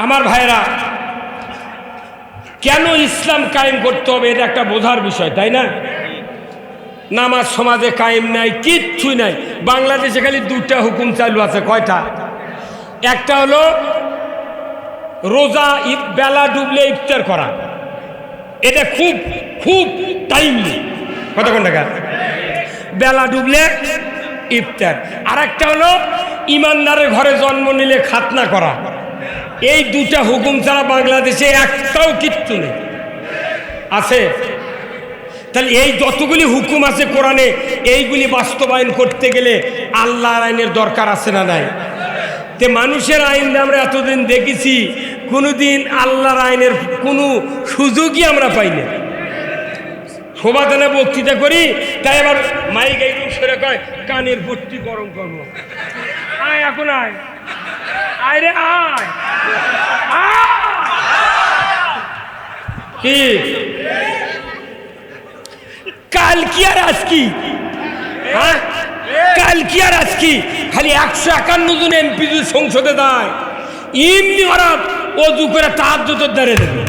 আমার ভাইরা, কেন ইসলাম কায়েম করতে হবে এটা একটা বোঝার বিষয়, তাই না? নামাজ সমাজে কায়েম নাই, কিচ্ছুই নাই। বাংলাদেশে খালি দুটা হুকুম চালু আছে। কয়টা? একটা হলো রোজা বেলা ডুবলে ইফতার করা, এটা খুব খুব টাইমলি। কতক্ষণ টাকা? বেলা ডুবলে ইফতার। আর একটা হলো ইমানদারের ঘরে জন্ম নিলে খাতনা করা। এই দুটা হুকুম ছাড়া বাংলাদেশে একটাও কিচ্ছু নেই। আছে? তাহলে এই যতগুলি হুকুম আছে কোরআনে, এইগুলি বাস্তবায়ন করতে গেলে আল্লাহর আইনের দরকার আছে না নাই? তে মানুষের আইন আমরা এতদিন দেখেছি, কোনোদিন আল্লাহর আইনের কোনো সুযোগই আমরা পাইনি। শোভাদানে বক্তৃতা করি, তাই আবার মাইক এই সেরে কয় কানের ভর্তি গরম করবো। আয় এখন আয়, আয় রে আয়। কি কাল কি আর আজ কি? হ্যাঁ, কাল কি আর আজ কি? খালি 151 জন এমপি যদি সংসদে দেয়, এমনি ওরা অজু করে তাহাজ্জুদের দাঁড়িয়ে দেবে।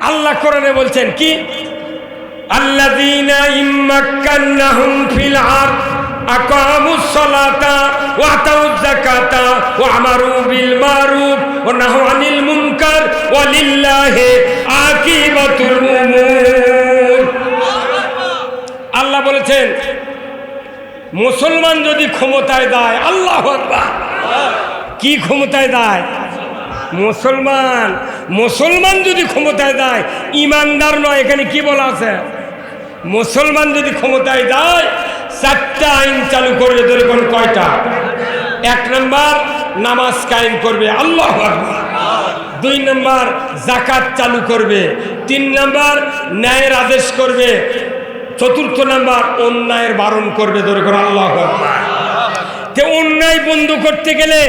আল্লাহ কোরআনে বলছেন কি? আল্লাযীনা ইম্মাক্কান্নাহুম ফিল আরদ আকামুস সালাতা ওয়া আতাউয যাকাতা ওয়া আমারু বিল মারুফ ওয়া নাহু আনিল মুনকার ওয়া লিল্লাহি আকিবাতুল উমুর। আল্লাহ বলেছেন, মুসলমান যদি ক্ষমতায় দেয়, আল্লাহু আকবার, কি ক্ষমতায় দেয়? মুসলমান যদি ক্ষমতায় দেয়, ইমানদার নয়। এখানে কি বলা আছে? মুসলমান যদি ক্ষমতায় দেয়, 4টা আইন চালু করবে। ধরে কোন কয়টা? 1 নম্বর নামাজ কায়েম করবে, আল্লাহু আকবার। 2 নম্বর যাকাত চালু করবে। 3 নম্বর ন্যায়ের আদেশ করবে। 4র্থ নম্বর অন্যায়ের বারণ করবে। ধরে কোন আল্লাহু আকবার। তে অন্যায় বন্ধ করতে গেলে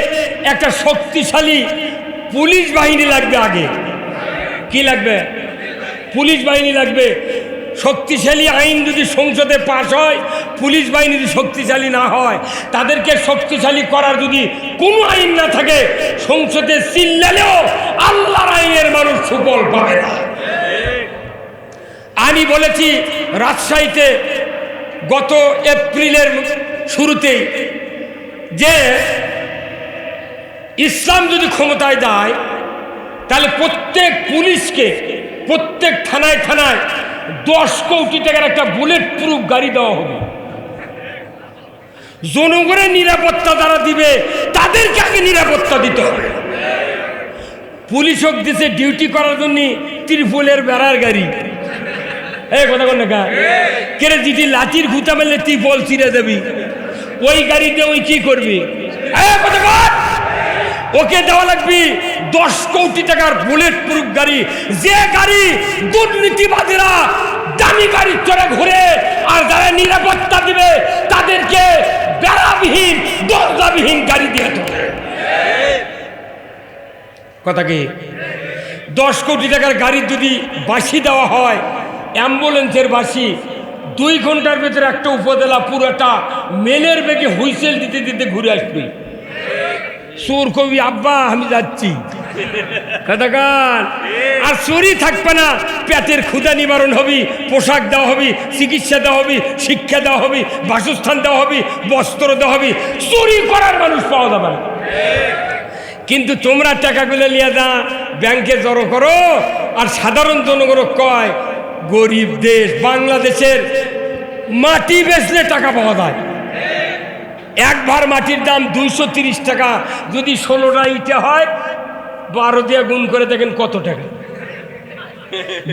একটা শক্তিশালী পুলিশ বাহিনী লাগবে। আগে কি লাগবে? পুলিশ বাহিনী লাগবে। শক্তিশালী আইন যদি সংসদে পাশ হয়, পুলিশ বাহিনী যদি শক্তিশালী না হয়, তাদেরকে শক্তিশালী করার যদি কোনো আইন না থাকে, সংসদে চিল্লালেও আল্লাহর আইনের মানুষ সুফল পাবে না। আমি বলেছি রাজশাহীতে গত এপ্রিলের শুরুতেই, যে ইসলাম যদি ক্ষমতায় দেয়, তাহলে প্রত্যেক পুলিশকে প্রত্যেক থানায় থানায় 10 কোটি টাকার একটা বুলেট প্রুফ গাড়ি দেওয়া হবে। জনগণের নিরাপত্তা যারা দিবে, তাদেরকে আগে নিরাপত্তা দিতে হবে। পুলিশক দিছে ডিউটি করার জন্য ত্রিপলের বেড়ার গাড়ি। এই কথা কোন না কেরে, যেটি লাঠির ঘুতা মেলে ত্রিপল চিরে দেবি, ওই গাড়িতে ওই কি করবি? ওকে দেওয়া লাগবে 10 কোটি টাকার বুলেট প্রুফ গাড়ি। যে গাড়ি দুর্নীতিবাদীরা দামি গাড়ি চড়ে ঘুরে, আর যারা নিরাপত্তা দিবে তাদেরকে বেড়াবিহীন দরজাবিহীন গাড়ি দিয়ে দেবে। কথা কি? 10 কোটি টাকার গাড়ি যদি বাসি দেওয়া হয়, অ্যাম্বুলেন্সের বাসি, 2 ঘন্টার ভেতরে একটা উপজেলা পুরোটা মেলের বেগে হুইসেল দিতে দিতে ঘুরে আসবে। চোর কবি আব্বা আমি যাচ্ছি, আর চোরই থাকবে না। পেটের ক্ষুধা নিবারণ হবি, পোশাক দেওয়া হবি, চিকিৎসা দেওয়া হবি, শিক্ষা দেওয়া হবি, বাসস্থান দেওয়া হবি, বস্ত্র দেওয়া হবি। চুরি করার মানুষ পাওয়া যাবে না। কিন্তু তোমরা টাকাগুলো নিয়ে যা ব্যাংকে জড়ো করো, আর সাধারণ জনগণ কয় গরিব দেশ। বাংলাদেশের মাটি বেচলে টাকা পাওয়া যায়। 1 ভার মাটির দাম 230 টাকা। যদি 16টা ইটে হয়, 12 দিয়ে গুণ করে দেখেন কত টাকা।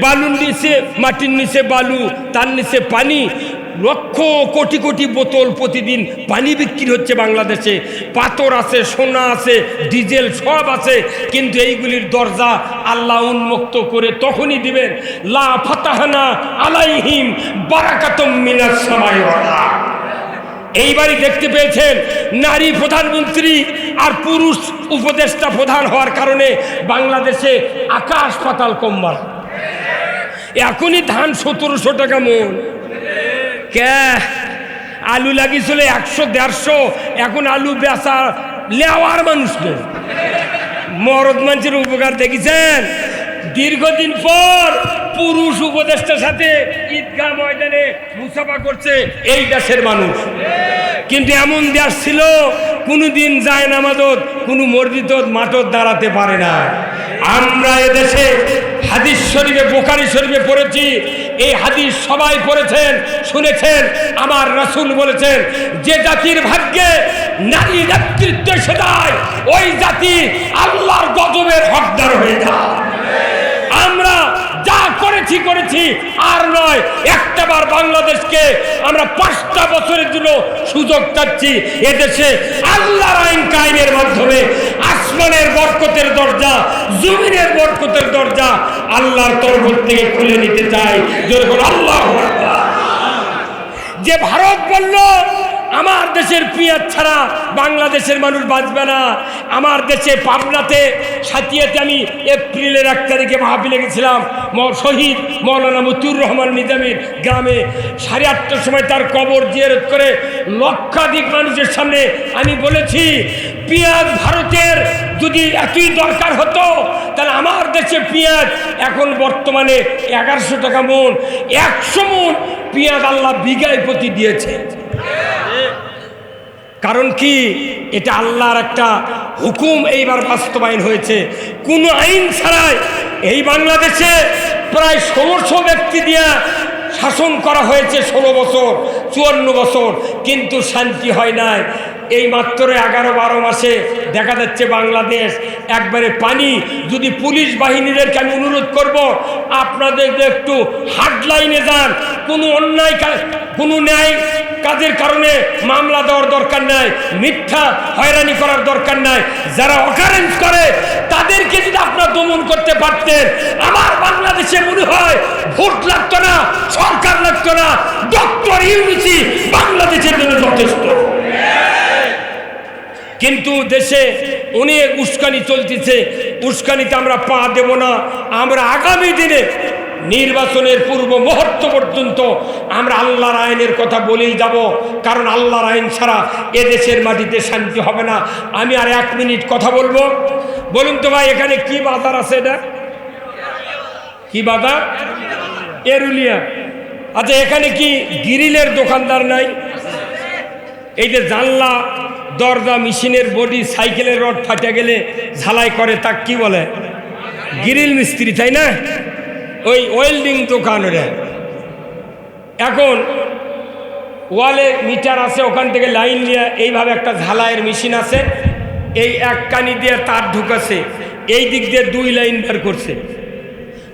বালুর নিচে, মাটির নিচে বালু, তার নিচে পানি। লক্ষ কোটি কোটি বোতল প্রতিদিন পানি বিক্রি হচ্ছে বাংলাদেশে। পাথর আছে, সোনা আছে, ডিজেল সব আছে। কিন্তু এইগুলির দরজা আল্লাহ উন্মুক্ত করে তখনই দিবেন, লা ফাতাহনা আলাইহিম বারাকাতুম মিনাস সামাই ওয়াল আরদ। এইবারই দেখতে পেয়েছেন নারী প্রধানমন্ত্রী আর পুরুষ উপদেষ্টা প্রধান হওয়ার কারণে বাংলাদেশে আকাশ পাতাল কম্বল। এখনই ধান 1700 টাকা মন। কে আলু লাগিয়েছিল 100-150, এখন আলু বেচা লেওয়ার মানুষ নয়। মরদ মানুষের উপকার দেখেছেন? দীর্ঘদিন পর পুরুষ উপদেষ্টার সাথে ঈদগাহ ময়দানে মুসাফা করছে এই দেশের মানুষ। কিন্তু এমন দেশ ছিল কোনোদিন যায় নামাজত কোনো মসজিদ মাঠত দাঁড়াতে পারে না। আমরা এদেশে হাদিস শরীফে, বুখারী শরীফে পড়েছি, এই হাদিস সবাই পড়েছেন, শুনেছেন। আমার রাসূল বলেছেন, যে জাতির ভাগ্যে নারী নেতৃত্ব এসে যায় ওই জাতি আল্লাহর গজবের হকদার হয়ে যায়। আমরা যা করেছি আর নয়, একটাবার বাংলাদেশকে আমরা 5টা বছরের জন্য সুযোগ চাচ্ছি। এদেশে আল্লাহর আইন কায়েমের মাধ্যমে আসমানের বরকতের দরজা, জমিনের বরকতের দরজা আল্লাহর তরফ থেকে খুলে নিতে চাই। যেরকম আল্লাহু আকবার। যে ভারত বলল আমার দেশের পেঁয়াজ ছাড়া বাংলাদেশের মানুষ বাঁচবে না, আমার দেশে পাবনাতে সাথিয়াতে আমি এপ্রিলের 1 তারিখে মাহফিলে গেছিলাম। শহীদ মৌলানা মতিউর রহমান নিজামীর গ্রামে 8:30টার সময় তার কবর জিয়ারত করে লক্ষাধিক মানুষের সামনে আমি বলেছি, পেঁয়াজ ভারতের যদি এতই দরকার হতো তাহলে আমার দেশে পেঁয়াজ এখন বর্তমানে 1100 টাকা মন। 100 মন পেঁয়াজ আল্লাহ বিঘায় প্রতি দিয়েছে। কারণ কি? এটা আল্লাহর একটা হুকুম এইবার বাস্তবায়ন হয়েছে। কোনো আইন ছাড়াই এই বাংলাদেশে প্রায় 1600 ব্যক্তি দিয়ে শাসন করা হয়েছে 16 বছর, 54 বছর, কিন্তু শান্তি হয় নাই। এই মাত্র 11-12 মাসে দেখা যাচ্ছে বাংলাদেশ একবারে পানি। যদি পুলিশ বাহিনীদেরকে আমি অনুরোধ করব, আপনাদের একটু হার্ডলাইনে যান। কোনো অন্যায়, কোনো ন্যায় কাজের কারণে মামলা দেওয়ার দরকার নাই, মিথ্যা হয়রানি করার দরকার নাই। যারা অকারেন্স করে তাদেরকে যদি আপনারা দমন করতে পারতেন, আমার বাংলাদেশে মনে হয় ভোট লাগতো না, সরকার লাগতো না, ডক্টর ইউনূসই বাংলাদেশের জন্য যথেষ্ট। কিন্তু দেশে অনেক উস্কানি চলতেছে, উস্কানিতে আমরা পা দেব না। আমরা আগামী দিনে নির্বাচনের পূর্ব মুহূর্ত পর্যন্ত আমরা আল্লাহর আইনের কথা বলেই যাব, কারণ আল্লাহর আইন ছাড়া এদেশের মাটিতে শান্তি হবে না। আমি আর 1 মিনিট কথা বলবো। বলুন তো ভাই, এখানে কি বাজার আছে? এটা কি বাজার? এরুলিয়া। আচ্ছা, এখানে কি গ্রিলের দোকানদার নাই? এই যে জানলা, দরজা, মেশিনের বডি, সাইকেলের রড ফাটে গেলে ঝালাই করে, তা কি বলে? গ্রিল মিস্ত্রি, তাই না? ওই ওয়েল্ডিং দোকান। ওরা এখন ওয়ালে মিটার আছে, ওখান থেকে লাইন নিয়ে এইভাবে একটা ঝালাইয়ের মেশিন আছে, এই এক কানি দিয়ে তার ঢুকাছে, এই দিক দিয়ে 2 লাইন বার করছে,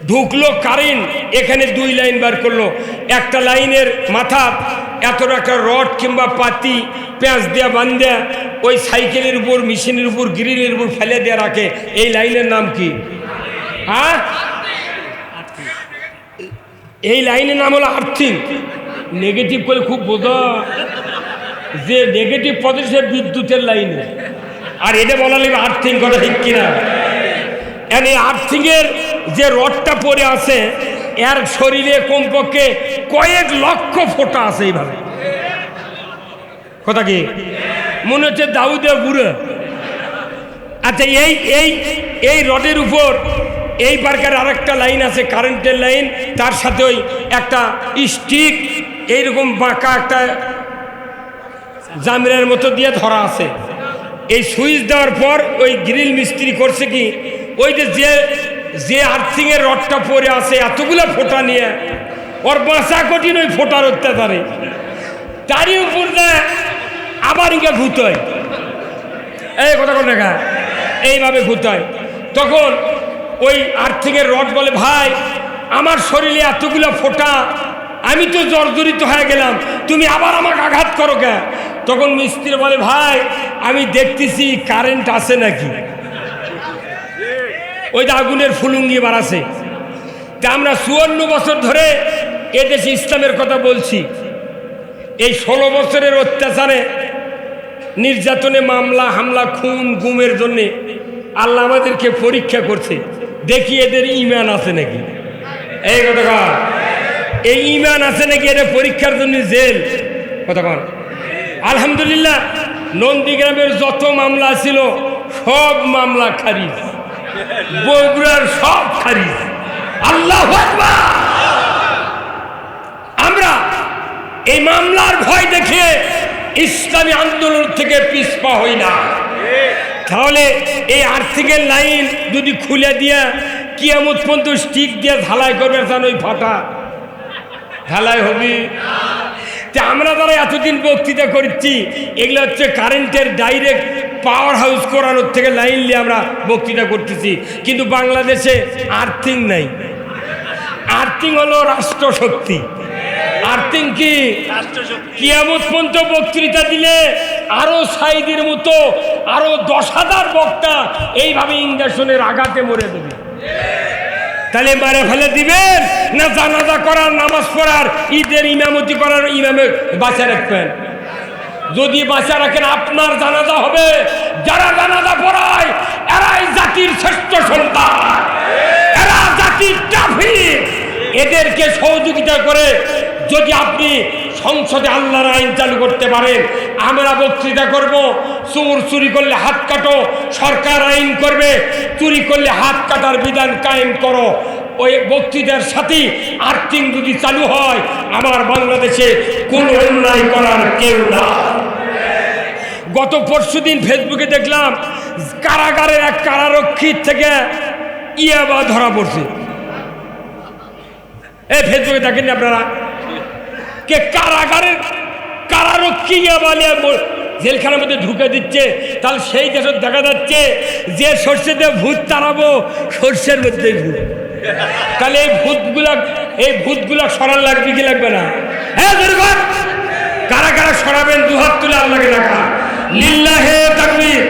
ঢুকলো কারেন্ট, এখানে 2 লাইন বার করলো। একটা লাইনের মাথা এত একটা রড কিংবা পাতি পেঁয়াজ দেওয়া বান্ধা ওই সাইকেলের উপর, মেশিনের উপর, গ্রিলের উপর ফেলে দিয়ে রাখে। এই লাইনের নাম কি? হ্যাঁ, এই লাইনের নাম হলো আর্থিং। নেগেটিভ করে খুব বোঝা, যে নেগেটিভ পদে সে বিদ্যুতের লাইনে, আর এটা বলা লাগবে আর্থিং। কথা ঠিক কিনা? এই আর্থিংয়ের যে রডটা পড়ে আছে, এর শরীরে কমপক্ষে কয়েক লক্ষ ফোঁটা আছে এইভাবে। কথা কি? মনে হচ্ছে দাউদের বুড়ো। আচ্ছা, এই রডের উপর এই পার্কের আরেকটা লাইন আছে, কারেন্টের লাইন, তার সাথে ওই একটা স্টিক এইরকম বাঁকা একটা জামিনের মতো দিয়ে ধরা আছে। এই সুইচ দেওয়ার পর ওই গ্রিল মিস্ত্রি করছে কি, ওই যে আর্থিংয়ের রডটা পরে আছে এতগুলো ফোঁটা নিয়ে, ওর বাঁচা কঠিন ওই ফোঁটার অত্যাচারে, তারই উপর দেয় আবার ইঙ্গে ঘুতোয়। এই কথা কোন দেখা, এইভাবে ঘুতোয়। তখন ওই আর্থিংয়ের রড বলে, ভাই আমার শরীরে এতগুলো ফোঁটা, আমি তো জর্জরিত হয়ে গেলাম, তুমি আবার আমাকে আঘাত করো কে? তখন মিস্ত্রি বলে, ভাই আমি দেখতেছি কারেন্ট আছে নাকি। ওই যে আগুনের ফুলুঙ্গি বাড়াছে। তা আমরা 54 বছর ধরে এদেশে ইসলামের কথা বলছি। এই 16 বছরের অত্যাচারে, নির্যাতনে, মামলা হামলা, খুন গুমের জন্যে আল্লাহ আমাদেরকে পরীক্ষা করছে, দেখি এদের ইমান আছে নাকি। এই কথা, এই ইমান আছে নাকি, এটা পরীক্ষার জন্য জেল। কথা কন। আলহামদুলিল্লাহ নন্দীগ্রামের যত মামলা ছিল সব মামলা খারিজ, বগুড়ার সব খারিজ। আল্লাহু আকবার। আমরা এই মামলার ভয় দেখে ইসলামী আন্দোলন থেকে পিছপা হই না। তাহলে এই আর্থিকের লাইন যদি খুলে দিয়া কিয়ামত পর্যন্ত স্টিক দিয়ে ঢালাই করবে, ওই ফাটা ঢালাই হবে। আমরা যারা এতদিন বক্তৃতা করছি, এগুলো হচ্ছে কারেন্টের ডাইরেক্ট পাওয়ার হাউস করানোর থেকে লাইন নিয়ে আমরা বক্তৃতা করতেছি। কিন্তু বাংলাদেশে আর্থিং নাই। আর্থিং হলো রাষ্ট্রশক্তি। আর্থিং কি? কিয়ামত পর্যন্ত বক্তৃতা দিলে আরো সাইদির মতো আরো 10,000 বক্তা এইভাবে ইঞ্জেকশনের আঘাতে মরে দেবে। তাহলে মারে ফেলে দিবেন না জানাজা করার, নামাজ পড়ার, ঈদের ইমামতি করার ইমামে বাঁচা রাখবেন? যদি বাঁচা রাখেন আপনার জানাজা হবে। যারা জানাজা পড়ায় এরাই জাতির শ্রেষ্ঠ সন্তান, এরা জাতির ট্রাফিক। এদেরকে সহযোগিতা করে যদি আপনি সংসদে আল্লাহর আইন চালু করতে পারেন, আমরা বক্তৃতা করব চোর চুরি করলে হাত কাটো, সরকার আইন করবে চুরি করলে হাত কাটার বিধান কায়েম করো। ওই বক্তৃতার সাথে আর্থিং যদি চালু হয়, আমার বাংলাদেশে কোনো অন্যায় করার কেউ না। গত পরশুদিন ফেসবুকে দেখলাম কারাগারের এক কারারক্ষীর থেকে ইয়াবা ধরা পড়ছে। এই ফেসবুকে দেখেন আপনারা, কে কারাগারের কারারক্ষী ইয়াবা নিয়ে জেলখানার মধ্যে ঢুকে দিচ্ছে। তাহলে সেই দেশে দেখা যাচ্ছে যে সর্ষে দিয়ে ভূত তাড়াবো, সর্ষের মধ্যেই ভূত। তাহলে এই ভূতগুলা সরান লাগবে কি লাগবে না? হ্যাঁ, কারা কারা সরাবেন? দুহাত তুলে আল্লাহকে ডাকা। লিল্লাহে তাকবীর।